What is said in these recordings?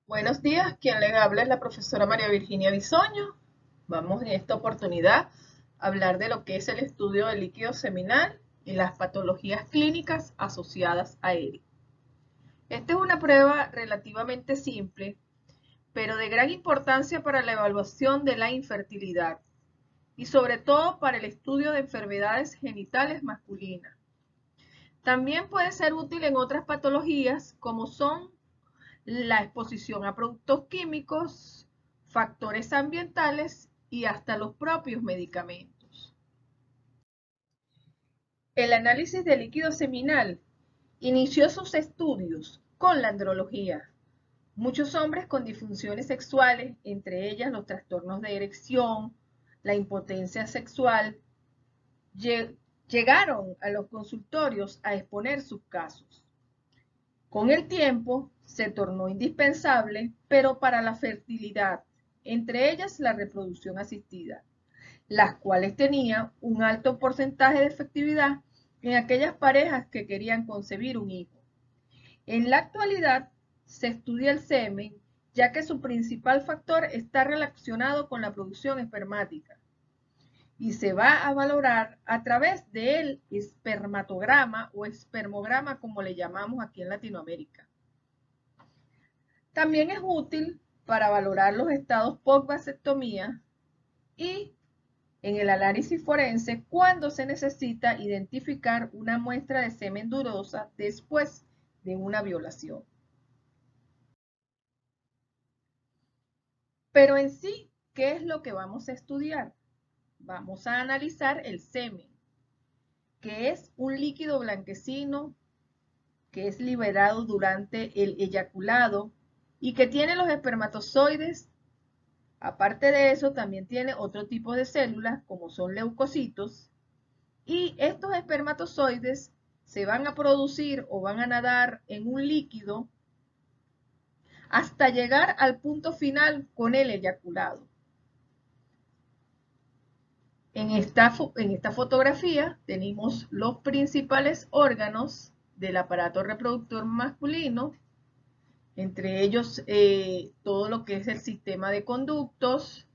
Buenos días, quien le habla es la profesora María Virginia Bisoño. Vamos en esta oportunidad a hablar de lo que es el estudio del líquido seminal y las patologías clínicas asociadas a él. Esta es una prueba relativamente simple, pero de gran importancia para la evaluación de la infertilidad y sobre todo para el estudio de enfermedades genitales masculinas. También puede ser útil en otras patologías como son la exposición a productos químicos, factores ambientales y hasta los propios medicamentos. El análisis de líquido seminal inició sus estudios con la andrología. Muchos hombres con disfunciones sexuales, entre ellas los trastornos de erección, la impotencia sexual, llegaron a los consultorios a exponer sus casos. Con el tiempo se tornó indispensable, pero para la fertilidad, entre ellas la reproducción asistida, las cuales tenían un alto porcentaje de efectividad en aquellas parejas que querían concebir un hijo. En la actualidad se estudia el semen, ya que su principal factor está relacionado con la producción espermática y se va a valorar a través del espermatograma o espermograma, como le llamamos aquí en Latinoamérica. También es útil para valorar los estados post-vasectomía y en el análisis forense cuando se necesita identificar una muestra de semen durosa después de una violación. Pero en sí, ¿qué es lo que vamos a estudiar? Vamos a analizar el semen, que es un líquido blanquecino que es liberado durante el eyaculado y que tiene los espermatozoides. Aparte de eso, también tiene otro tipo de células, como son leucocitos, y estos espermatozoides se van a producir o van a nadar en un líquido hasta llegar al punto final con el eyaculado. En esta fotografía tenemos los principales órganos del aparato reproductor masculino, entre ellos todo lo que es el sistema de conductos,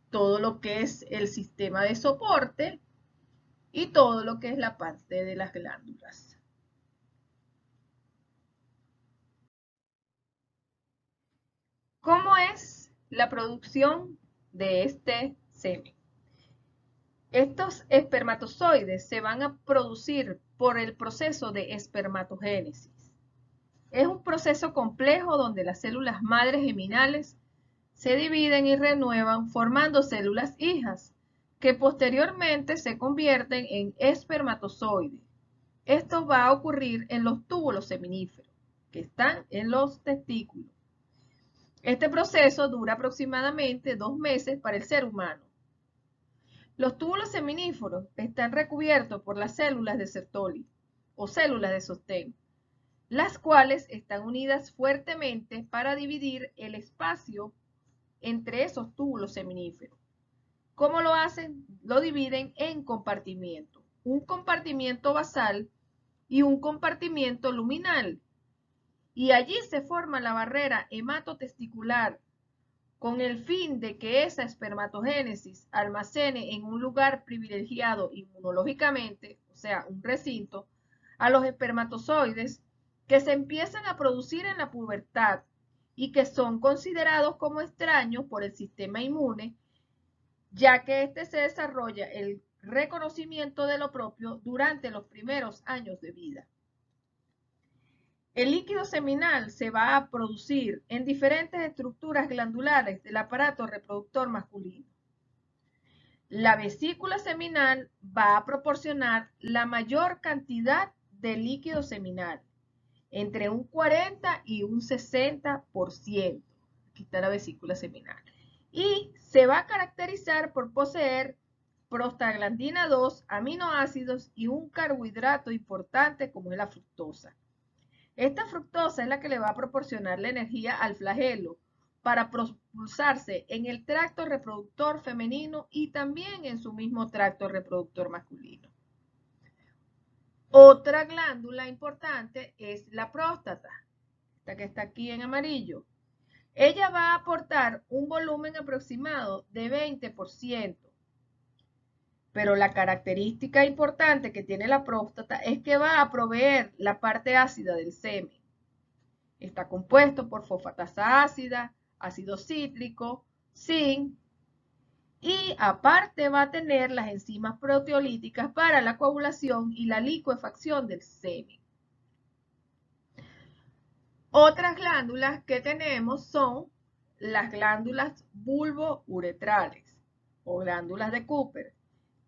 todo lo que es el sistema de soporte y todo lo que es la parte de las glándulas. ¿Cómo es la producción de este semen? Estos espermatozoides se van a producir por el proceso de espermatogénesis. Es un proceso complejo donde las células madres geminales se dividen y renuevan formando células hijas, que posteriormente se convierten en espermatozoides. Esto va a ocurrir en los túbulos seminíferos, que están en los testículos. Este proceso dura aproximadamente 2 meses para el ser humano. Los túbulos seminíferos están recubiertos por las células de Sertoli o células de sostén, las cuales están unidas fuertemente para dividir el espacio entre esos túbulos seminíferos. ¿Cómo lo hacen? Lo dividen en compartimientos. Un compartimiento basal y un compartimiento luminal. Y allí se forma la barrera hematotesticular con el fin de que esa espermatogénesis almacene en un lugar privilegiado inmunológicamente, o sea, un recinto, a los espermatozoides que se empiezan a producir en la pubertad y que son considerados como extraños por el sistema inmune, ya que este se desarrolla el reconocimiento de lo propio durante los primeros años de vida. El líquido seminal se va a producir en diferentes estructuras glandulares del aparato reproductor masculino. La vesícula seminal va a proporcionar la mayor cantidad de líquido seminal, entre un 40 y un 60%. Aquí está la vesícula seminal. Y se va a caracterizar por poseer prostaglandina 2, aminoácidos y un carbohidrato importante como es la fructosa. Esta fructosa es la que le va a proporcionar la energía al flagelo para propulsarse en el tracto reproductor femenino y también en su mismo tracto reproductor masculino. Otra glándula importante es la próstata, esta que está aquí en amarillo. ella va a aportar un volumen aproximado de 20%. Pero la característica importante que tiene la próstata es que va a proveer la parte ácida del semen. Está compuesto por fosfatasa ácida, ácido cítrico, zinc, y aparte va a tener las enzimas proteolíticas para la coagulación y la licuefacción del semen. Otras glándulas que tenemos son las glándulas bulbouretrales o glándulas de Cooper,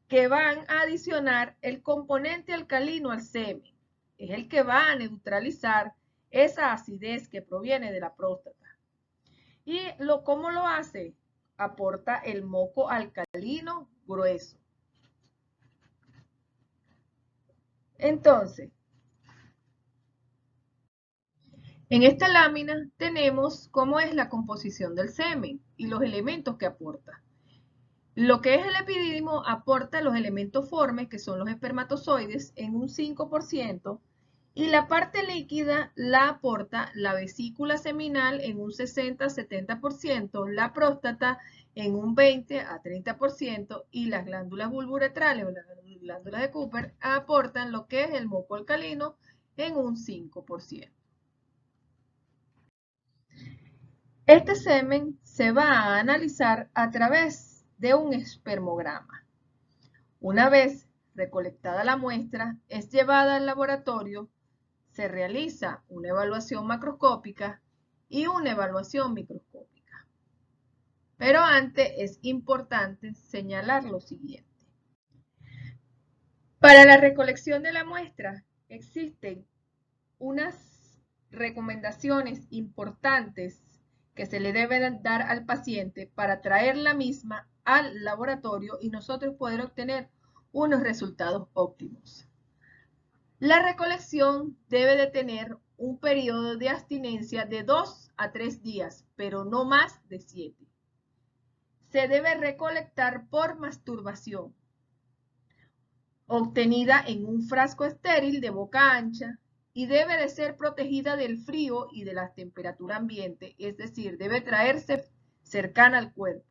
que van a adicionar el componente alcalino al semen. Es el que va a neutralizar esa acidez que proviene de la próstata. ¿Y cómo lo hace? Aporta el moco alcalino grueso. Entonces, en esta lámina tenemos cómo es la composición del semen y los elementos que aporta. Lo que es el epidídimo aporta los elementos formes, que son los espermatozoides, en un 5%, y la parte líquida la aporta la vesícula seminal en un 60-70%, la próstata en un 20-30% y las glándulas bulbouretrales o las glándulas de Cooper aportan lo que es el moco alcalino en un 5%. Este semen se va a analizar a través de un espermograma. Una vez recolectada la muestra, es llevada al laboratorio, se realiza una evaluación macroscópica y una evaluación microscópica. Pero antes es importante señalar lo siguiente. Para la recolección de la muestra existen unas recomendaciones importantes que se le deben dar al paciente para traer la misma al laboratorio y nosotros poder obtener unos resultados óptimos. La recolección debe de tener un periodo de abstinencia de 2 a 3 días, pero no más de 7. Se debe recolectar por masturbación, obtenida en un frasco estéril de boca ancha, y debe de ser protegida del frío y de la temperatura ambiente, es decir, debe traerse cercana al cuerpo.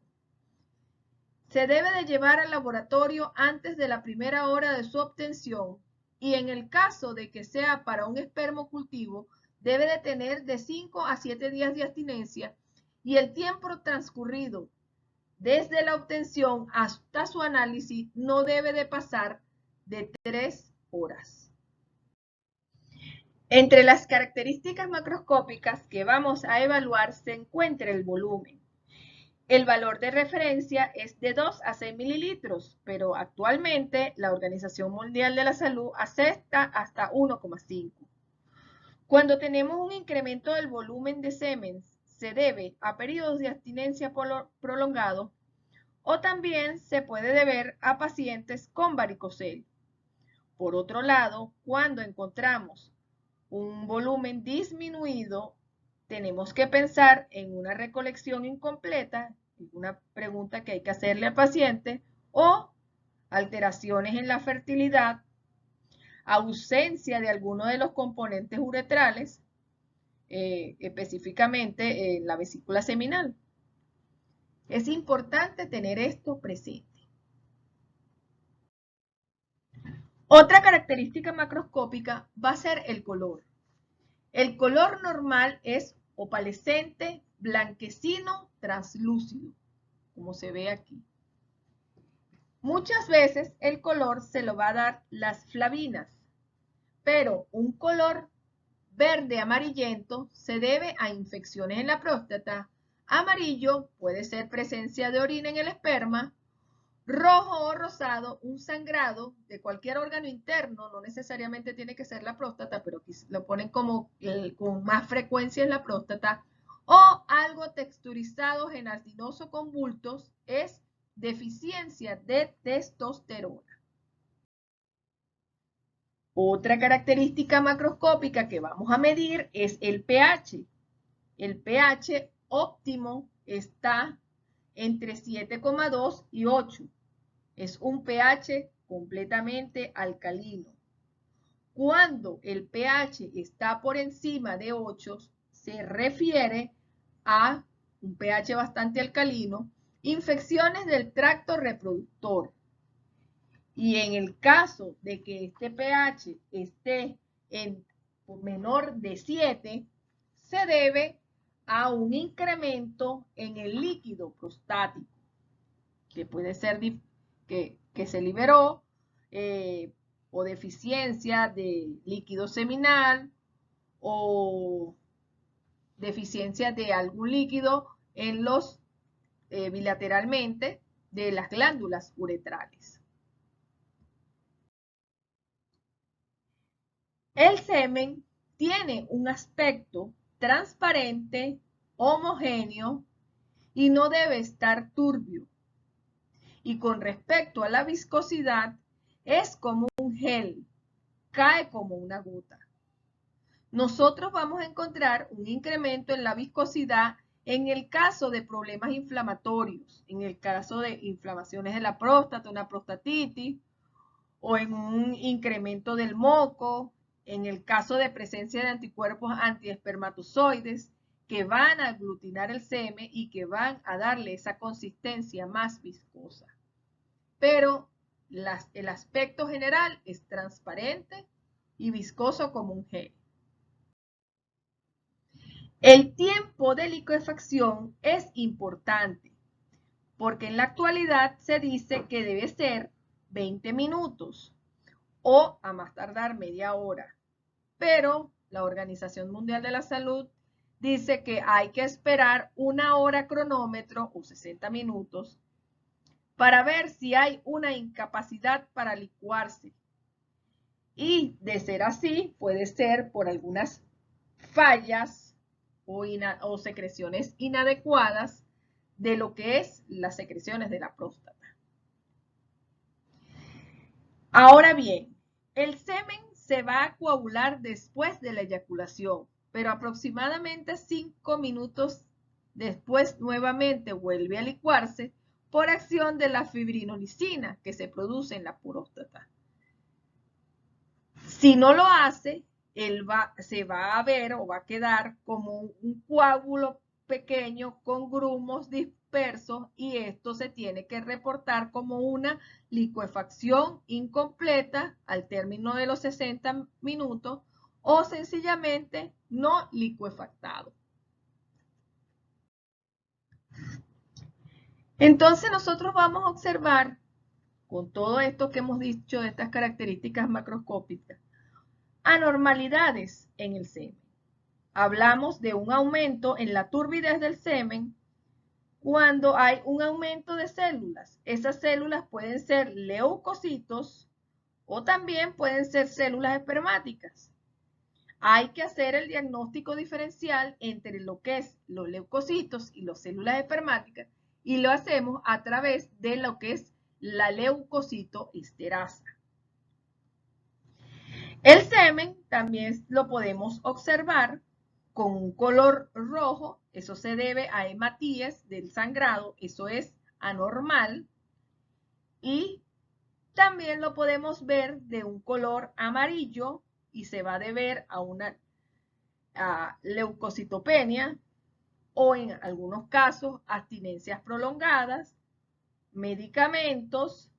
Se debe de llevar al laboratorio antes de la primera hora de su obtención y en el caso de que sea para un espermocultivo, debe de tener de 5 a 7 días de abstinencia y el tiempo transcurrido desde la obtención hasta su análisis no debe de pasar de 3 horas. Entre las características macroscópicas que vamos a evaluar se encuentra el volumen. El valor de referencia es de 2 a 6 mililitros, pero actualmente la Organización Mundial de la Salud acepta hasta 1,5. Cuando tenemos un incremento del volumen de semen, se debe a periodos de abstinencia prolongados o también se puede deber a pacientes con varicocele. Por otro lado, cuando encontramos un volumen disminuido, tenemos que pensar en una recolección incompleta, una pregunta que hay que hacerle al paciente, o alteraciones en la fertilidad, ausencia de alguno de los componentes uretrales, específicamente en la vesícula seminal. Es importante tener esto presente. Otra característica macroscópica va a ser el color. El color normal es opalescente, blanquecino, translúcido, como se ve aquí. Muchas veces el color se lo va a dar las flavinas, pero un color verde amarillento se debe a infecciones en la próstata. Amarillo puede ser presencia de orina en el esperma. Rojo o rosado, un sangrado de cualquier órgano interno, no necesariamente tiene que ser la próstata, pero lo ponen como con más frecuencia en la próstata, o algo texturizado, gelatinoso con bultos, es deficiencia de testosterona. Otra característica macroscópica que vamos a medir es el pH. El pH óptimo está entre 7,2 y 8. Es un pH completamente alcalino. Cuando el pH está por encima de 8, se refiere a un pH bastante alcalino, infecciones del tracto reproductor. Y en el caso de que este pH esté en menor de 7, se debe a un incremento en el líquido prostático, que puede ser que se liberó, o deficiencia de líquido seminal, o deficiencia de algún líquido en los bilateralmente de las glándulas uretrales. El semen tiene un aspecto transparente, homogéneo y no debe estar turbio. Y con respecto a la viscosidad, es como un gel, cae como una gota. Nosotros vamos a encontrar un incremento en la viscosidad en el caso de problemas inflamatorios, en el caso de inflamaciones de la próstata, una prostatitis, o en un incremento del moco, en el caso de presencia de anticuerpos antiespermatozoides que van a aglutinar el semen y que van a darle esa consistencia más viscosa. Pero el aspecto general es transparente y viscoso como un gel. El tiempo de liquefacción es importante porque en la actualidad se dice que debe ser 20 minutos o a más tardar media hora. Pero la Organización Mundial de la Salud dice que hay que esperar 1 hora cronómetro o 60 minutos para ver si hay una incapacidad para licuarse. Y de ser así, puede ser por algunas fallas o secreciones inadecuadas de lo que es las secreciones de la próstata. Ahora bien, el semen se va a coagular después de la eyaculación, pero aproximadamente 5 minutos después nuevamente vuelve a licuarse por acción de la fibrinolicina que se produce en la próstata. Si no lo hace, se va a ver o va a quedar como un coágulo pequeño con grumos dispersos y esto se tiene que reportar como una licuefacción incompleta al término de los 60 minutos o sencillamente no licuefactado. Entonces nosotros vamos a observar, con todo esto que hemos dicho de estas características macroscópicas, anormalidades en el semen. Hablamos de un aumento en la turbidez del semen cuando hay un aumento de células. Esas células pueden ser leucocitos o también pueden ser células espermáticas. Hay que hacer el diagnóstico diferencial entre lo que es los leucocitos y las células espermáticas y lo hacemos a través de lo que es la leucocitoesterasa. El semen también lo podemos observar con un color rojo, eso se debe a hematíes del sangrado, eso es anormal. Y también lo podemos ver de un color amarillo y se va a deber a una leucocitopenia o en algunos casos abstinencias prolongadas, medicamentos.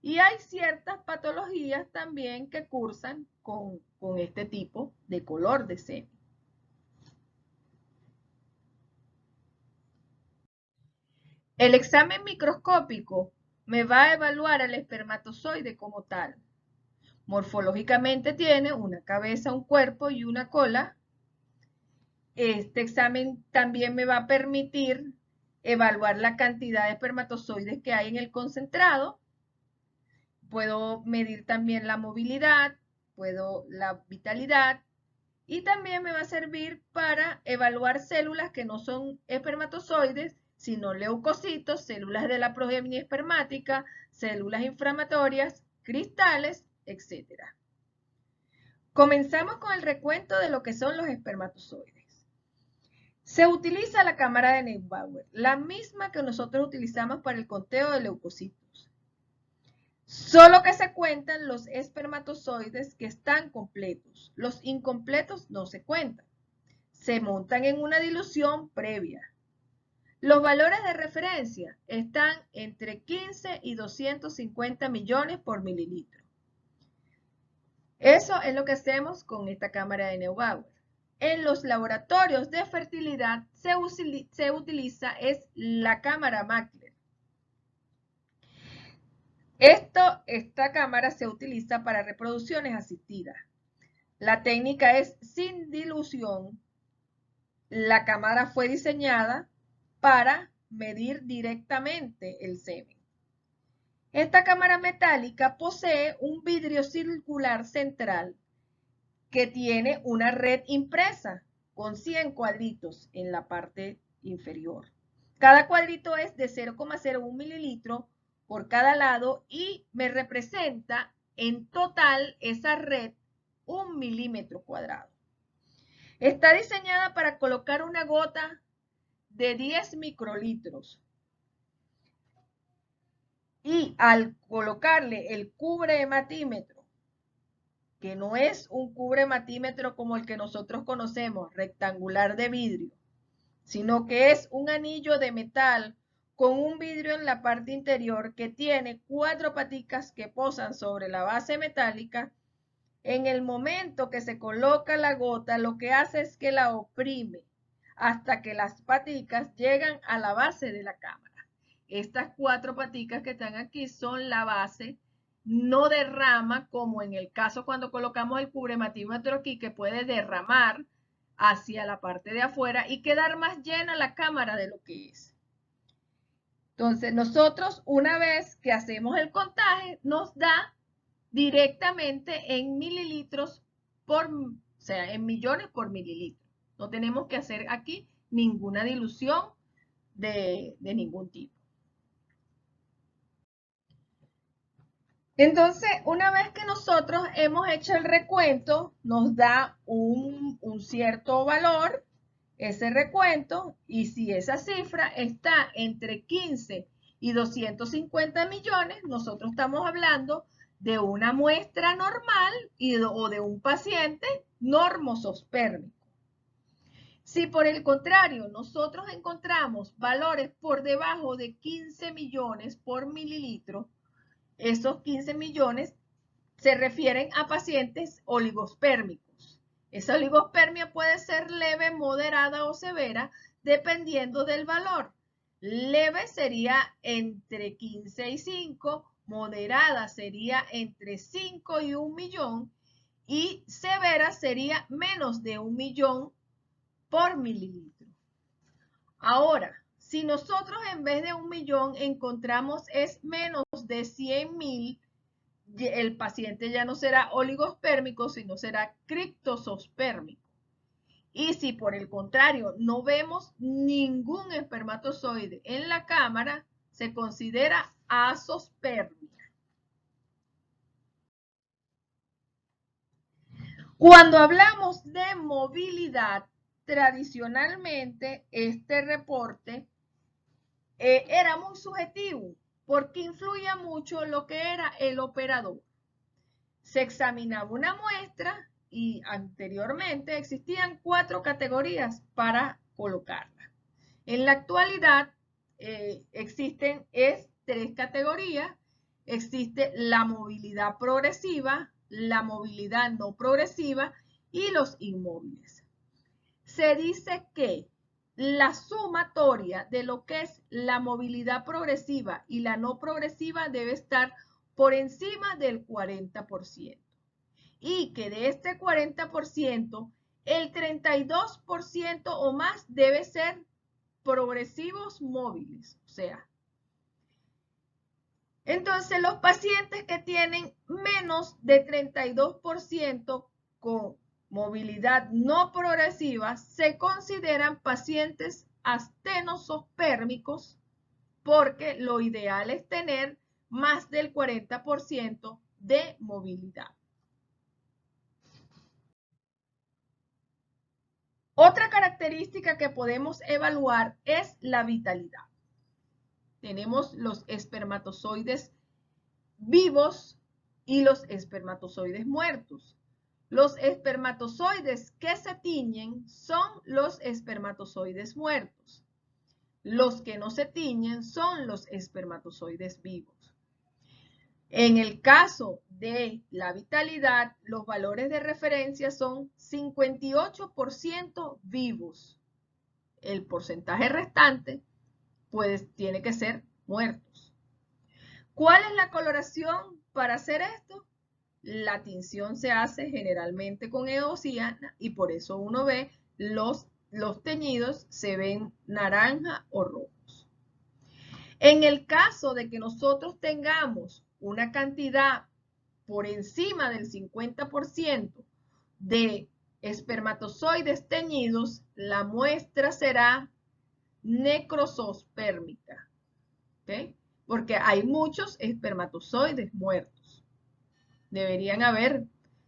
Y hay ciertas patologías también que cursan con este tipo de color de semen. El examen microscópico me va a evaluar el espermatozoide como tal. Morfológicamente tiene una cabeza, un cuerpo y una cola. Este examen también me va a permitir evaluar la cantidad de espermatozoides que hay en el concentrado. Puedo medir también la movilidad, la vitalidad y también me va a servir para evaluar células que no son espermatozoides, sino leucocitos, células de la progenie espermática, células inflamatorias, cristales, etc. Comenzamos con el recuento de lo que son los espermatozoides. Se utiliza la cámara de Neubauer, la misma que nosotros utilizamos para el conteo de leucocitos. Solo que se cuentan los espermatozoides que están completos. Los incompletos no se cuentan. se montan en una dilución previa. Los valores de referencia están entre 15 y 250 millones por mililitro. Eso es lo que hacemos con esta cámara de Neubauer. En los laboratorios de fertilidad se utiliza la cámara Mackler. Esta cámara se utiliza para reproducciones asistidas. La técnica es sin dilución. La cámara fue diseñada para medir directamente el semen. Esta cámara metálica posee un vidrio circular central que tiene una red impresa con 100 cuadritos en la parte inferior. Cada cuadrito es de 0,01 mililitro por cada lado y me representa en total esa red 1 milímetro cuadrado. Está diseñada para colocar una gota de 10 microlitros. Y al colocarle el cubrematímetro, que no es un cubrematímetro como el que nosotros conocemos, rectangular de vidrio, sino que es un anillo de metal con un vidrio en la parte interior que tiene 4 paticas que posan sobre la base metálica. En el momento que se coloca la gota, lo que hace es que la oprime hasta que las paticas llegan a la base de la cámara. Estas 4 paticas que están aquí son la base, no derrama como en el caso cuando colocamos el cubrematímetro aquí, que puede derramar hacia la parte de afuera y quedar más llena la cámara de lo que es. Entonces nosotros, una vez que hacemos el contaje, nos da directamente en mililitros o sea, en millones por mililitro. No tenemos que hacer aquí ninguna dilución de ningún tipo. Entonces, una vez que nosotros hemos hecho el recuento, nos da un cierto valor, ese recuento, y si esa cifra está entre 15 y 250 millones, nosotros estamos hablando de una muestra normal o de un paciente normosospérmico. Si por el contrario nosotros encontramos valores por debajo de 15 millones por mililitro, esos 15 millones se refieren a pacientes oligospérmicos. Esa oligospermia puede ser leve, moderada o severa, dependiendo del valor. Leve sería entre 15 y 5, moderada sería entre 5 y 1 millón y severa sería menos de 1 millón por mililitro. Ahora, si nosotros en vez de 1 millón encontramos es menos de 100.000, el paciente ya no será oligospérmico, sino será criptosospérmico. Y si por el contrario no vemos ningún espermatozoide en la cámara, se considera asospermia. Cuando hablamos de movilidad, tradicionalmente este reporte era muy subjetivo porque influía mucho lo que era el operador. Se examinaba una muestra y anteriormente existían 4 categorías para colocarla. En la actualidad existen 3 categorías. Existe la movilidad progresiva, la movilidad no progresiva y los inmóviles. Se dice que la sumatoria de lo que es la movilidad progresiva y la no progresiva debe estar por encima del 40%. Y que de este 40%, el 32% o más debe ser progresivos móviles. O sea, entonces los pacientes que tienen menos de 32% con movilidad no progresiva se consideran pacientes astenosospérmicos porque lo ideal es tener más del 40% de movilidad. Otra característica que podemos evaluar es la vitalidad. Tenemos los espermatozoides vivos y los espermatozoides muertos. Los espermatozoides que se tiñen son los espermatozoides muertos. Los que no se tiñen son los espermatozoides vivos. En el caso de la vitalidad, los valores de referencia son 58% vivos. El porcentaje restante, pues, tiene que ser muertos. ¿Cuál es la coloración para hacer esto? La tinción se hace generalmente con eosina y por eso uno ve los teñidos se ven naranja o rojos. En el caso de que nosotros tengamos una cantidad por encima del 50% de espermatozoides teñidos, la muestra será necrozospérmica, ¿okay? Porque hay muchos espermatozoides muertos. Deberían haber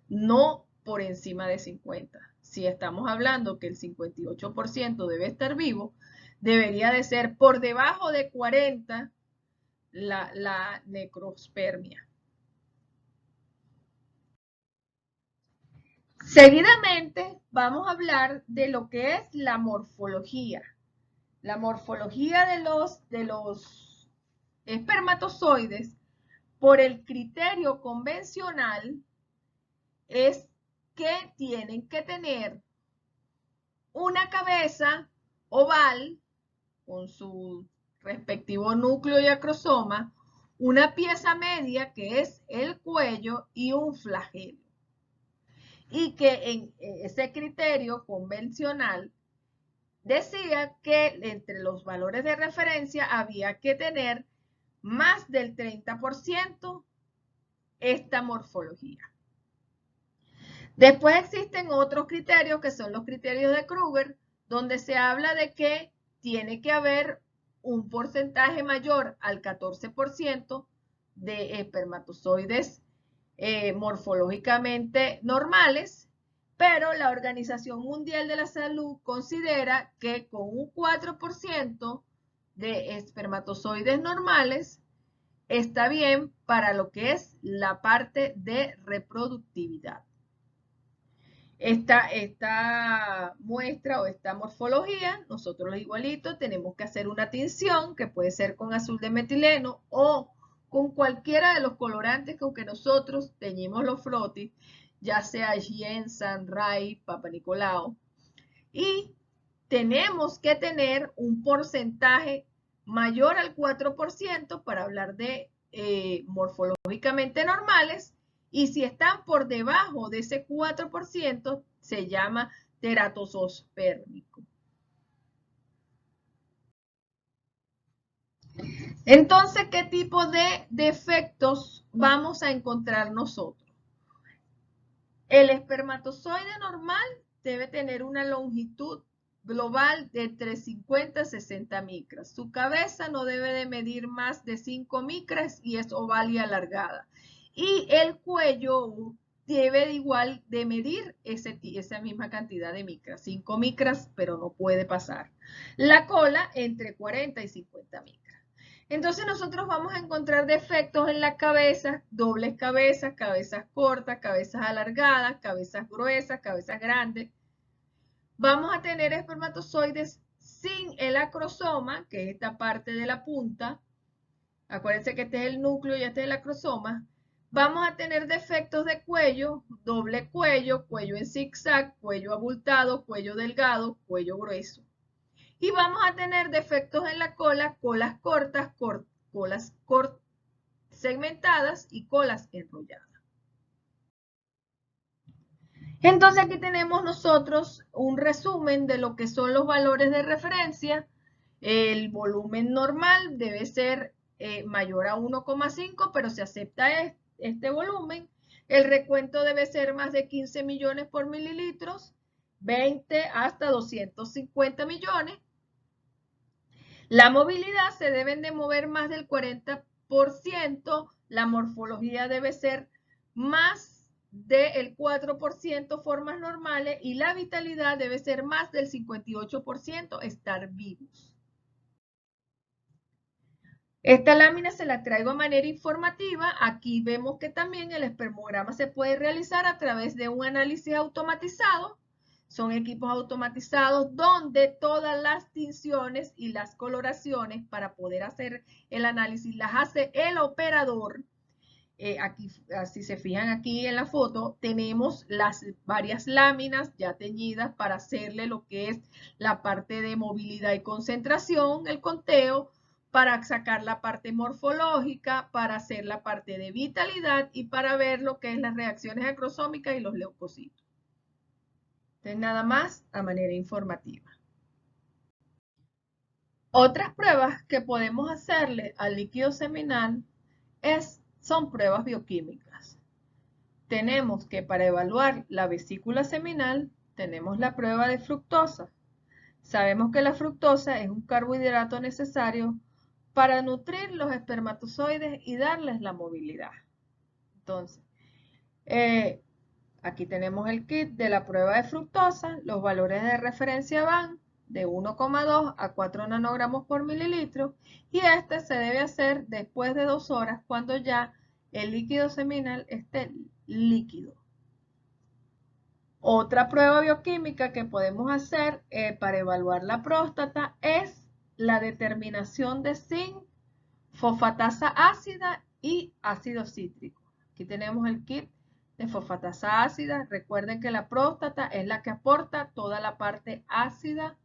no por encima de 50. Si estamos hablando que el 58% debe estar vivo, debería de ser por debajo de 40 la necrospermia. Seguidamente vamos a hablar de lo que es la morfología. La morfología de los espermatozoides por el criterio convencional es que tienen que tener una cabeza oval con su respectivo núcleo y acrosoma, una pieza media que es el cuello y un flagelo. Y que en ese criterio convencional decía que entre los valores de referencia había que tener más del 30% esta morfología. Después existen otros criterios que son los criterios de Kruger, donde se habla de que tiene que haber un porcentaje mayor al 14% de espermatozoides morfológicamente normales, pero la Organización Mundial de la Salud considera que con un 4% de espermatozoides normales está bien para lo que es la parte de reproductividad. Esta muestra o esta morfología, nosotros igualito tenemos que hacer una tinción que puede ser con azul de metileno o con cualquiera de los colorantes con que nosotros teñimos los frotis, ya sea Gien, Sunrise, Papa Nicolau. Y tenemos que tener un porcentaje mayor al 4% para hablar de morfológicamente normales. Y si están por debajo de ese 4%, se llama teratozospérmico. Entonces, ¿qué tipo de defectos vamos a encontrar nosotros? El espermatozoide normal debe tener una longitud global de entre 50 y 60 micras. Su cabeza no debe de medir más de 5 micras y es oval y alargada. Y el cuello debe de igual de medir esa misma cantidad de micras, 5 micras, pero no puede pasar. La cola entre 40 y 50 micras. Entonces nosotros vamos a encontrar defectos en la cabeza, dobles cabezas, cabezas cortas, cabezas alargadas, cabezas gruesas, cabezas grandes. Vamos a tener espermatozoides sin el acrosoma, que es esta parte de la punta. Acuérdense que este es el núcleo y este es el acrosoma. Vamos a tener defectos de cuello, doble cuello, cuello en zigzag, cuello abultado, cuello delgado, cuello grueso. Y vamos a tener defectos en la cola, colas cortas, colas segmentadas y colas enrolladas. Entonces aquí tenemos nosotros un resumen de lo que son los valores de referencia. El volumen normal debe ser mayor a 1,5, pero se acepta este volumen. El recuento debe ser más de 15 millones por mililitros, 20 hasta 250 millones. La movilidad se deben de mover más del 40%, la morfología debe ser más del 4% formas normales y la vitalidad debe ser más del 58% estar vivos. Esta lámina se la traigo de manera informativa. Aquí vemos que también el espermograma se puede realizar a través de un análisis automatizado. Son equipos automatizados donde todas las tinciones y las coloraciones para poder hacer el análisis las hace el operador. Aquí, si se fijan aquí en la foto, tenemos las varias láminas ya teñidas para hacerle lo que es la parte de movilidad y concentración, el conteo, para sacar la parte morfológica, para hacer la parte de vitalidad y para ver lo que es las reacciones acrosómicas y los leucocitos. Entonces, nada más a manera informativa. Otras pruebas que podemos hacerle al líquido seminal son pruebas bioquímicas. Tenemos que para evaluar la vesícula seminal, tenemos la prueba de fructosa. Sabemos que la fructosa es un carbohidrato necesario para nutrir los espermatozoides y darles la movilidad. Entonces, aquí tenemos el kit de la prueba de fructosa. Los valores de referencia van de 1,2 a 4 nanogramos por mililitro y este se debe hacer después de 2 horas cuando ya el líquido seminal esté líquido. Otra prueba bioquímica que podemos hacer para evaluar la próstata es la determinación de zinc, fosfatasa ácida y ácido cítrico. Aquí tenemos el kit de fosfatasa ácida. Recuerden que la próstata es la que aporta toda la parte ácida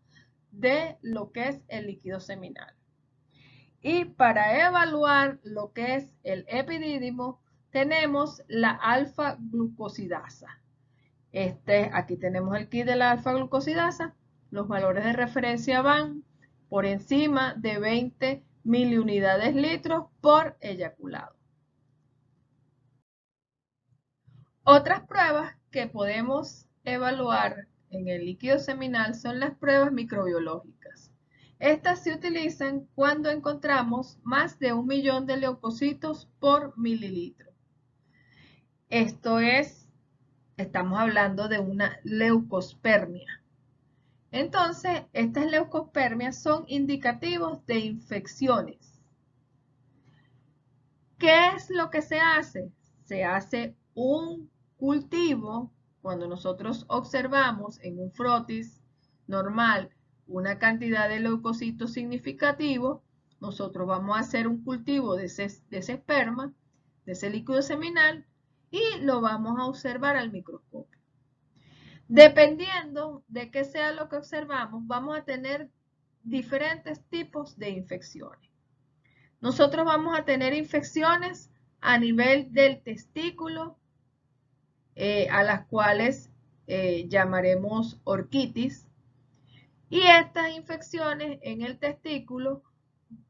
de lo que es el líquido seminal. Y para evaluar lo que es el epidídimo, tenemos la alfa-glucosidasa. Aquí tenemos el kit de la alfa-glucosidasa. Los valores de referencia van por encima de 20 miliunidades litros por eyaculado. Otras pruebas que podemos evaluar en el líquido seminal son las pruebas microbiológicas. Estas se utilizan cuando encontramos más de 1 millón de leucocitos por mililitro. Esto es, estamos hablando de una leucospermia. Entonces, estas leucospermias son indicativos de infecciones. ¿Qué es lo que se hace? Se hace un cultivo cuando nosotros observamos en un frotis normal una cantidad de leucocitos significativo. Nosotros vamos a hacer un cultivo de ese esperma, de ese líquido seminal, y lo vamos a observar al microscopio. Dependiendo de qué sea lo que observamos, vamos a tener diferentes tipos de infecciones. Nosotros vamos a tener infecciones a nivel del testículo, a las cuales llamaremos orquitis. Y estas infecciones en el testículo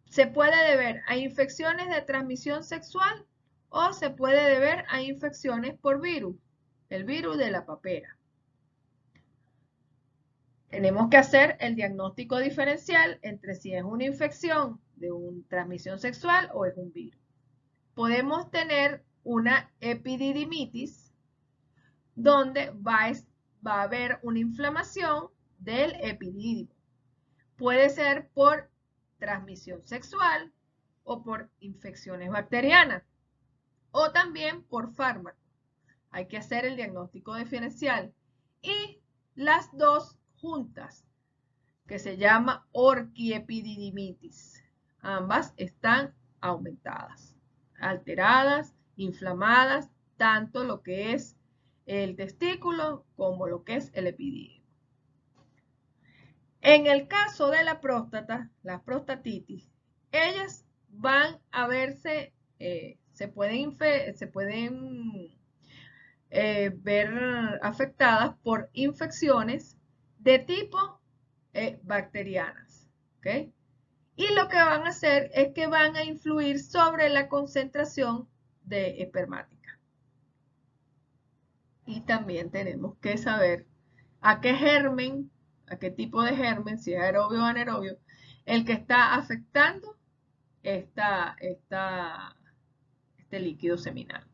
se puede deber a infecciones de transmisión sexual o se puede deber a infecciones por virus, el virus de la papera. Tenemos que hacer el diagnóstico diferencial entre si es una infección de transmisión sexual o es un virus. Podemos tener una epididimitis donde va a haber una inflamación del epidídimo. Puede ser por transmisión sexual o por infecciones bacterianas o también por fármaco. Hay que hacer el diagnóstico diferencial y las dos juntas, que se llama orquiepididimitis. Ambas están aumentadas, alteradas, inflamadas, tanto lo que es el testículo como lo que es el epidídimo. En el caso de la próstata, la prostatitis, ellas van a verse, se pueden ver afectadas por infecciones de tipo bacterianas. ¿Okay? Y lo que van a hacer es que van a influir sobre la concentración de espermática. Y también tenemos que saber a qué germen, a qué tipo de germen, si es aerobio o anaerobio, el que está afectando este líquido seminal.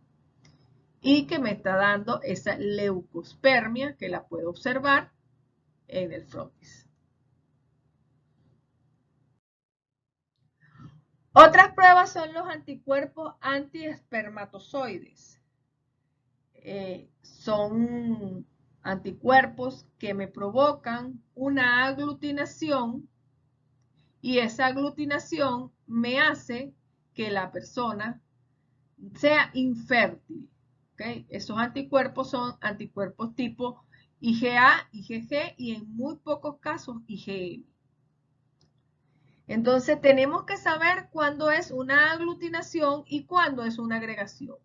Y que me está dando esa leucospermia que la puedo observar en el frotis. Otras pruebas son los anticuerpos antiespermatozoides. Son anticuerpos que me provocan una aglutinación y esa aglutinación me hace que la persona sea infértil. ¿Okay? Esos anticuerpos son anticuerpos tipo IgA, IgG y en muy pocos casos IgM. Entonces tenemos que saber cuándo es una aglutinación y cuándo es una agregación.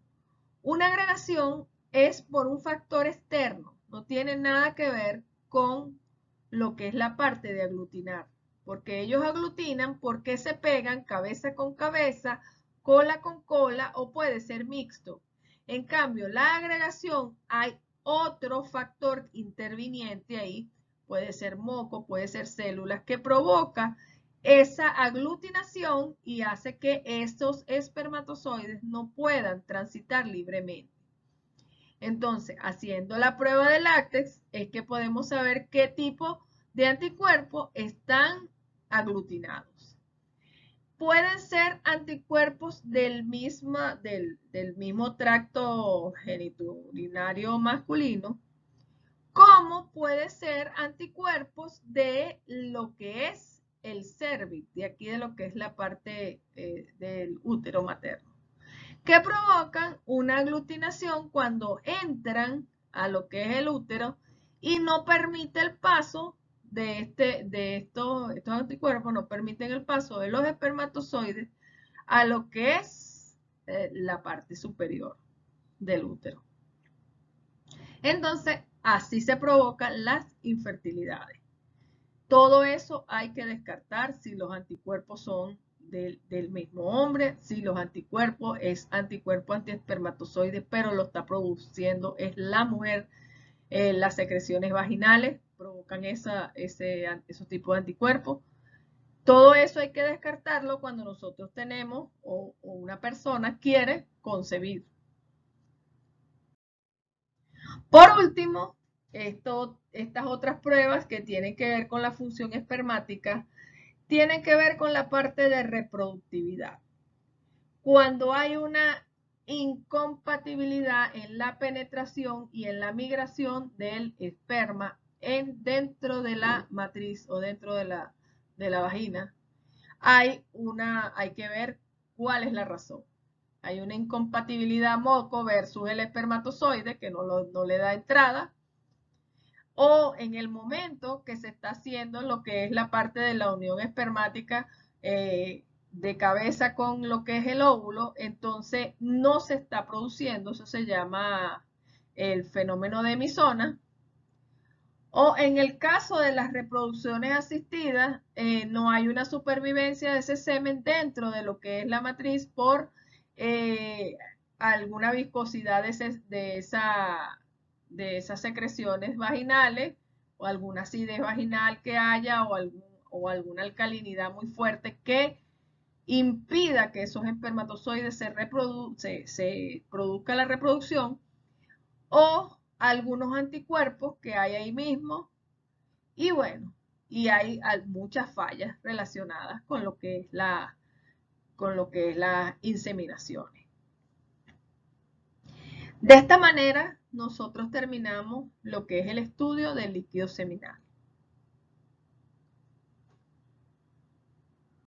Una agregación es por un factor externo, no tiene nada que ver con lo que es la parte de aglutinar, porque ellos aglutinan porque se pegan cabeza con cabeza, cola con cola o puede ser mixto. En cambio, la agregación hay otro factor interviniente ahí, puede ser moco, puede ser células, que provoca esa aglutinación y hace que estos espermatozoides no puedan transitar libremente. Entonces, haciendo la prueba de látex es que podemos saber qué tipo de anticuerpos están aglutinados. Pueden ser anticuerpos del mismo tracto genitourinario masculino, como puede ser anticuerpos de lo que es el cérvix, de aquí de lo que es la parte del útero materno, que provocan una aglutinación cuando entran a lo que es el útero y no permite el paso de estos anticuerpos, no permiten el paso de los espermatozoides a lo que es la parte superior del útero. Entonces, así se provocan las infertilidades. Todo eso hay que descartar si los anticuerpos son del mismo hombre, si los anticuerpos es anticuerpo antiespermatozoide, pero lo está produciendo es la mujer. Las secreciones vaginales provocan esos tipos de anticuerpos. Todo eso hay que descartarlo cuando nosotros tenemos o una persona quiere concebir. Por último, estas otras pruebas que tienen que ver con la función espermática tienen que ver con la parte de reproductividad. Cuando hay una incompatibilidad en la penetración y en la migración del esperma dentro de la matriz o dentro de la vagina, hay que ver cuál es la razón. Hay una incompatibilidad moco versus el espermatozoide que no le da entrada, o en el momento que se está haciendo lo que es la parte de la unión espermática de cabeza con lo que es el óvulo, entonces no se está produciendo, eso se llama el fenómeno de emisona. O en el caso de las reproducciones asistidas, no hay una supervivencia de ese semen dentro de lo que es la matriz por alguna viscosidad de esas secreciones vaginales o alguna acidez vaginal que haya o alguna alcalinidad muy fuerte que impida que esos espermatozoides se produzca la reproducción, o algunos anticuerpos que hay ahí mismo, y bueno, y hay muchas fallas relacionadas con lo que es las inseminaciones. De esta manera, nosotros terminamos lo que es el estudio del líquido seminal.